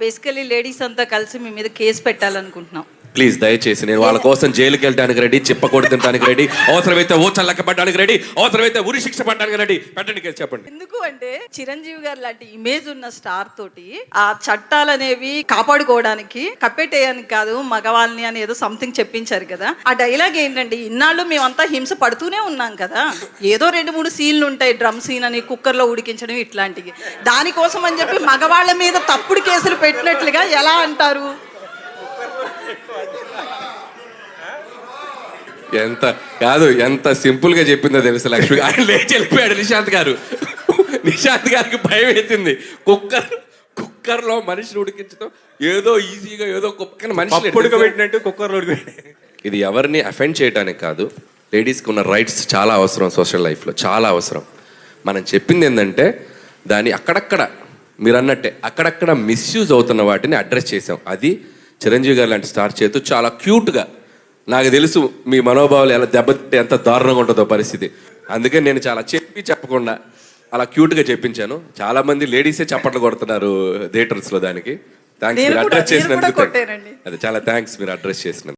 Basically ladies అంతా కలిసి మీ మీద కేసు పెట్టాలనుకుంటున్నాం. ప్లీజ్ దయచేసి నేను వాళ్ళ కోసం జైలుకి వెళ్ళడానికి రెడీ, చిప్పకూడ తినడానికి రెడీ, అవసరమైతే ఓ చల్లక్క పడడానికి రెడీ, అవసరమైతే ఉరి శిక్ష పడడానికి రెడీ. పెట్టండి కేసు, చెప్పండి. ఎందుకు అంటే చిరంజీవి గారు లాంటి ఇమేజ్ ఉన్న స్టార్ తోటి ఆ చట్టాలు అనేవి కాపాడుకోవడానికి కప్పెట్టేయడానికి కాదు మగవాళ్ళని అని ఏదో సంథింగ్ చెప్పించారు కదా. ఆ డైలాగ్ ఏంటంటే ఇన్నాళ్ళు మేమంతా హింస పడుతూనే ఉన్నాం కదా, ఏదో 2-3 సీన్లు ఉంటాయి, డ్రమ్ సీన్ అని, కుక్కర్లో ఉడికించడం ఇట్లాంటివి, దానికోసం అని చెప్పి మగవాళ్ళ మీద తప్పుడు కేసులు పెట్టినట్లుగా ఎలా అంటారు? ఎంత సింపుల్ గా చెప్పిందో తెలుసు లక్ష్మి. ఆయన లేచి వెళ్ళిపోయాడు. నిశాంత్ గారికి భయం వేసింది. కుక్కర్లో మనిషిని ఉడికించడం ఏదో ఈజీగా, ఏదో కుక్కని మనిషి ఉడకబెట్టినట్టు కుక్కర్లో ఉడికిపెట్టాడు. ఇది ఎవరిని అఫెండ్ చేయడానికి కాదు, లేడీస్కి ఉన్న రైట్స్ చాలా అవసరం, సోషల్ లైఫ్లో చాలా అవసరం. మనం చెప్పింది ఏంటంటే దాన్ని అక్కడక్కడ మీరు అన్నట్టే అక్కడక్కడ మిస్యూజ్ అవుతున్న వాటిని అడ్రస్ చేసాం. అది చిరంజీవి గారు లాంటి స్టార్ చేతు చాలా క్యూట్గా, నాకు తెలుసు మీ మనోభావాలు ఎలా దెబ్బతింటే ఎంత దారుణంగా ఉంటుందో పరిస్థితి, అందుకే నేను చాలా చెప్పకుండా అలా క్యూట్గా చెప్పించాను. చాలా మంది లేడీసే చప్పట్లు కొడుతున్నారు థియేటర్స్లో. దానికి థ్యాంక్స్, మీరు అడ్రస్ చేసినందుకు. కొట్టారండి. అది చాలా థ్యాంక్స్ మీరు అడ్రస్ చేసినందుకు.